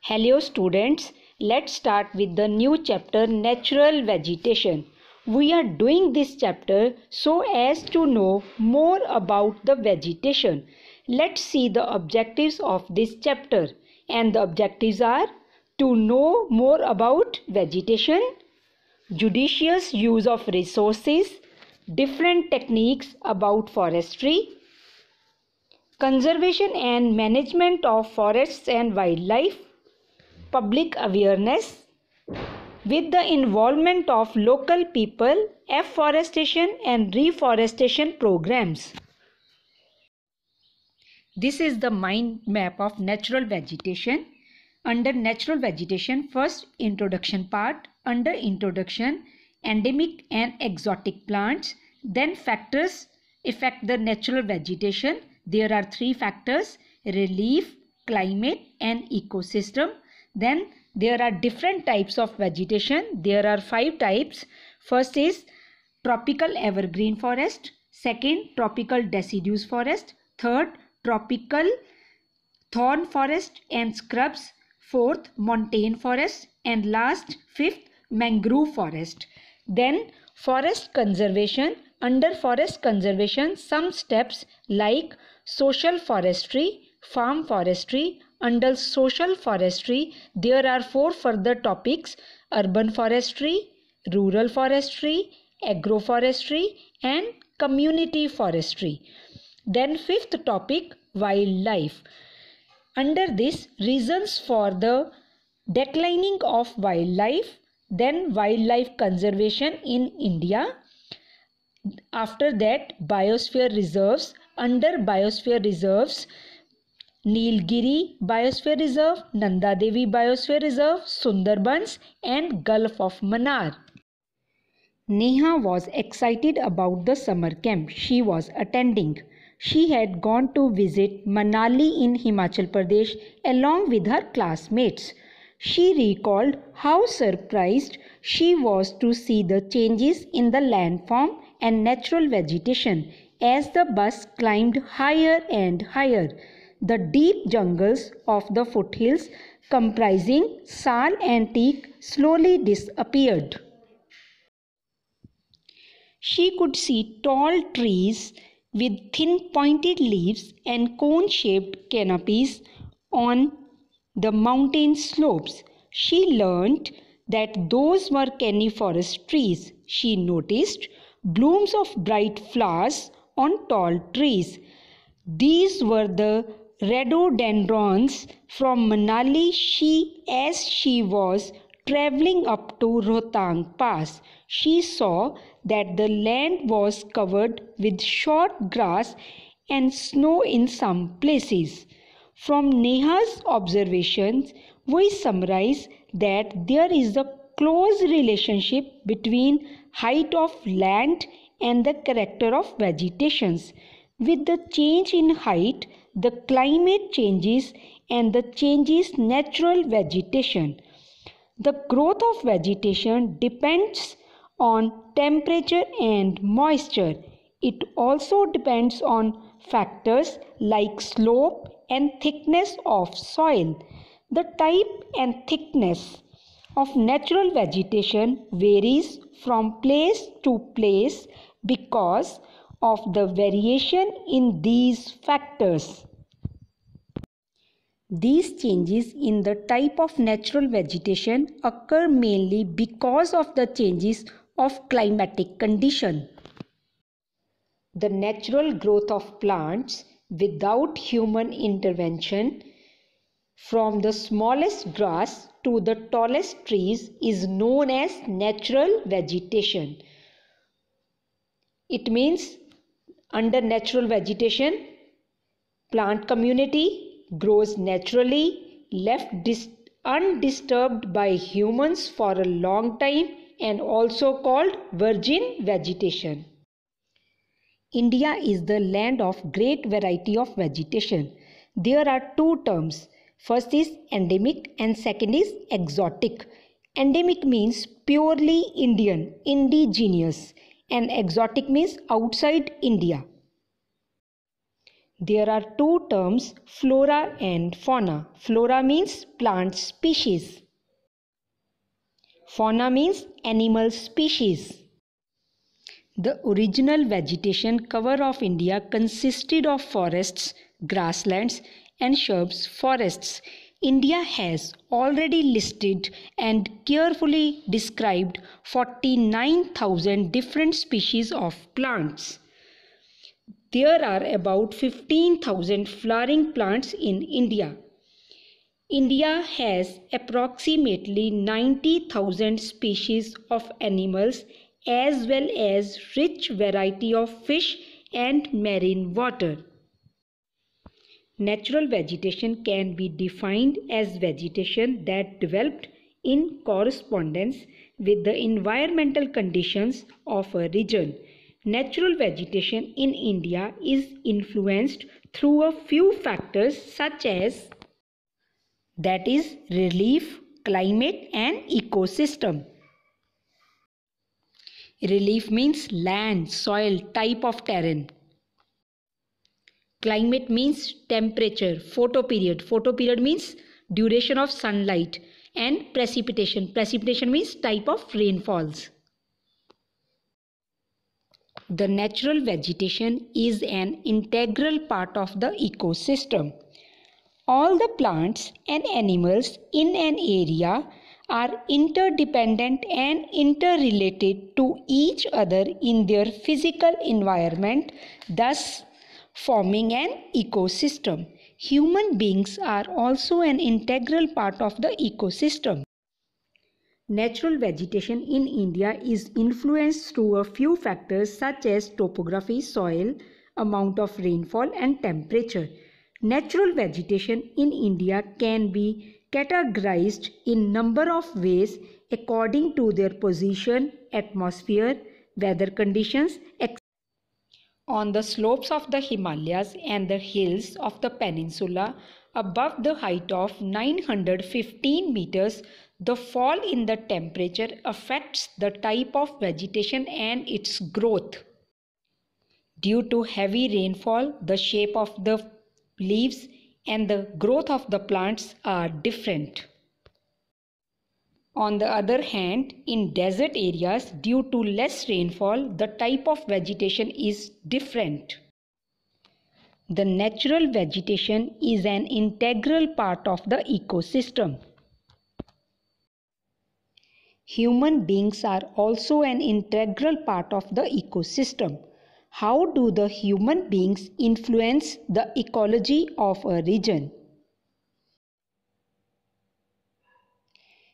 Hello students, let's start with the new chapter Natural Vegetation. We are doing this chapter so as to know more about the vegetation. Let's see the objectives of this chapter, and the objectives are to know more about vegetation, judicious use of resources, different techniques about forestry, conservation and management of forests and wildlife, public awareness, with the involvement of local people, afforestation and reforestation programs. This is the mind map of natural vegetation. Under natural vegetation, first introduction part. Under introduction, endemic and exotic plants. Then factors affect the natural vegetation. There are three factors: relief, climate and ecosystem. Then there are different types of vegetation. There are 5 types. First is tropical evergreen forest. Second, tropical deciduous forest. Third, tropical thorn forest and scrubs. Fourth, montane forest. And last, fifth, mangrove forest. Then forest conservation. Under forest conservation, some steps like social forestry, farm forestry. Under social forestry, there are 4 further topics: urban forestry, rural forestry, agroforestry and community forestry. Then 5th topic, wildlife. Under this, reasons for the declining of wildlife. Then wildlife conservation in India. After that, biosphere reserves. Under biosphere reserves, Nilgiri Biosphere Reserve, Nanda Devi Biosphere Reserve, Sundarbans and Gulf of Mannar. Neha was excited about the summer camp she was attending. She had gone to visit Manali in Himachal Pradesh along with her classmates. She recalled how surprised she was to see the changes in the landform and natural vegetation as the bus climbed higher and higher. The deep jungles of the foothills comprising sal and teak slowly disappeared. She could see tall trees with thin pointed leaves and cone-shaped canopies on the mountain slopes. She learned that those were coniferous trees. She noticed blooms of bright flowers on tall trees. These were the rhododendrons from Manali. As she was travelling up to Rohtang Pass, she saw that the land was covered with short grass and snow in some places. From Neha's observations, we summarize that there is a close relationship between height of land and the character of vegetations. With the change in height, the climate changes and the changes natural vegetation. The growth of vegetation depends on temperature and moisture. It also depends on factors like slope and thickness of soil. The type and thickness of natural vegetation varies from place to place because of the variation in these factors. These changes in the type of natural vegetation occur mainly because of the changes of climatic condition. The natural growth of plants without human intervention, from the smallest grass to the tallest trees, is known as natural vegetation. It means under natural vegetation, plant community grows naturally, left undisturbed by humans for a long time, and also called virgin vegetation. India is the land of great variety of vegetation. There are 2 terms. First is endemic and second is exotic. Endemic means purely Indian, indigenous, and exotic means outside India. There are two terms, flora and fauna. Flora means plant species. Fauna means animal species. The original vegetation cover of India consisted of forests, grasslands and shrubs forests. India has already listed and carefully described 49,000 different species of plants. There are about 15,000 flowering plants in India. India has approximately 90,000 species of animals as well as rich variety of fish and marine water. Natural vegetation can be defined as vegetation that developed in correspondence with the environmental conditions of a region. Natural vegetation in India is influenced through a few factors such as that is relief, climate and ecosystem. Relief means land, soil, type of terrain. Climate means temperature, photoperiod. Photoperiod means duration of sunlight. And precipitation. Precipitation means type of rainfalls. The natural vegetation is an integral part of the ecosystem. All the plants and animals in an area are interdependent and interrelated to each other in their physical environment, thus forming an ecosystem. Human beings are also an integral part of the ecosystem. Natural vegetation in India is influenced through a few factors such as topography, soil, amount of rainfall and temperature. Natural vegetation in India can be categorized in number of ways according to their position, atmosphere, weather conditions, etc. On the slopes of the Himalayas and the hills of the peninsula above the height of 915 meters, the fall in the temperature affects the type of vegetation and its growth. Due to heavy rainfall, the shape of the leaves and the growth of the plants are different. On the other hand, in desert areas, due to less rainfall, the type of vegetation is different. The natural vegetation is an integral part of the ecosystem. Human beings are also an integral part of the ecosystem. How do the human beings influence the ecology of a region?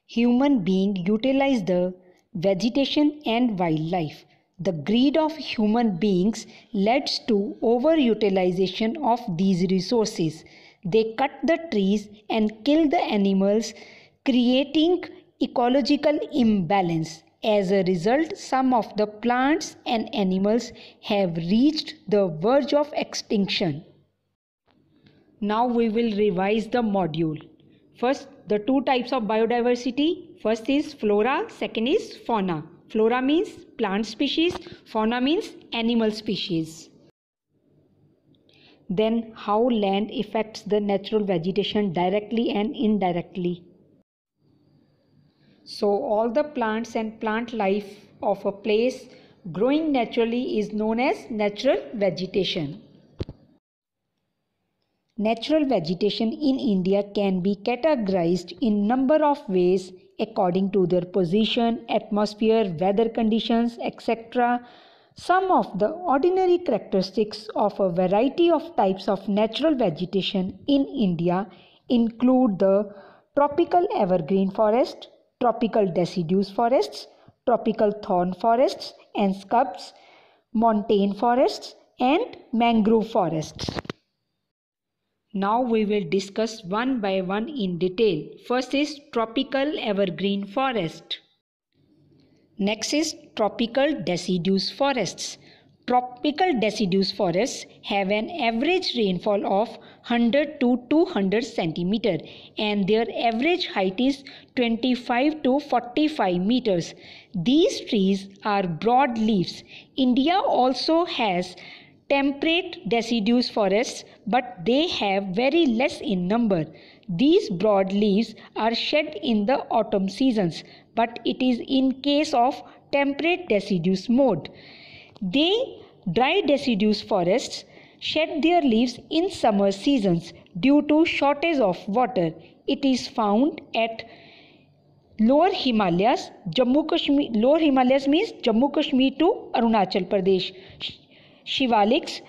Human beings utilize the vegetation and wildlife. The greed of human beings leads to overutilization of these resources. They cut the trees and kill the animals, creating ecological imbalance. As a result, some of the plants and animals have reached the verge of extinction. Now we will revise the module. First, the two types of biodiversity. First is flora, second is fauna. Flora means plant species, fauna means animal species. Then how land affects the natural vegetation directly and indirectly. So all the plants and plant life of a place growing naturally is known as natural vegetation. Natural vegetation in India can be categorized in number of ways according to their position, atmosphere, weather conditions, etc. Some of the ordinary characteristics of a variety of types of natural vegetation in India include the tropical evergreen forest, tropical deciduous forests, tropical thorn forests and scrubs, montane forests and mangrove forests. Now we will discuss one by one in detail. First is tropical evergreen forest. Next is tropical deciduous forests. Tropical deciduous forests have an average rainfall of 100 to 200 cm and their average height is 25 to 45 meters. These trees are broad leaves. India also has temperate deciduous forests, but they have very less in number. These broad leaves are shed in the autumn seasons, but it is in case of temperate deciduous mode. Dry deciduous forests shed their leaves in summer seasons due to shortage of water. It is found at Lower Himalayas. Lower Himalayas means Jammu Kashmir to Arunachal Pradesh. Shivaliks,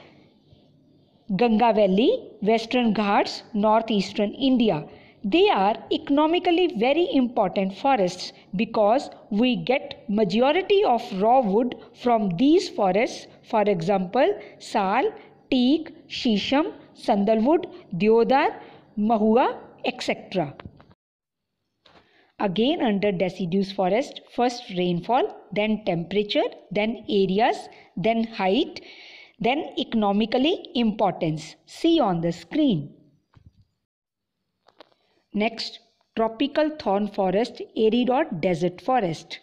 Ganga Valley, Western Ghats, Northeastern India. They are economically very important forests because we get majority of raw wood from these forests. For example, sal, teak, shisham, sandalwood, deodar, mahua, etc. Again, under deciduous forest, first rainfall, then temperature, then areas, then height, then economically importance. See on the screen. Next, tropical thorn forest, arid or desert forest.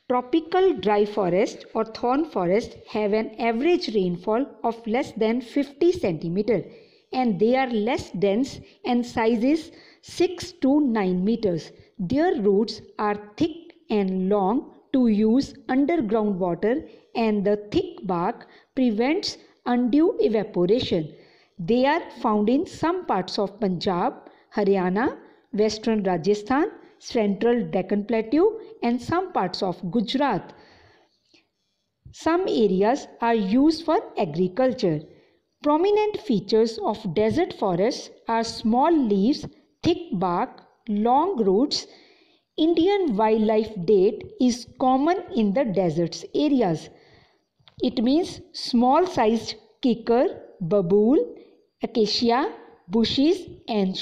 Tropical dry forest or thorn forest have an average rainfall of less than 50 centimeter and they are less dense and size is 6 to 9 meters. Their roots are thick and long to use underground water and the thick bark prevents undue evaporation. They are found in some parts of Punjab, Haryana, Western Rajasthan, Central Deccan Plateau and some parts of Gujarat. Some areas are used for agriculture. Prominent features of desert forests are small leaves, thick bark, long roots. Indian wildlife date is common in the deserts areas. It means small sized kikar, babool, acacia, bushes and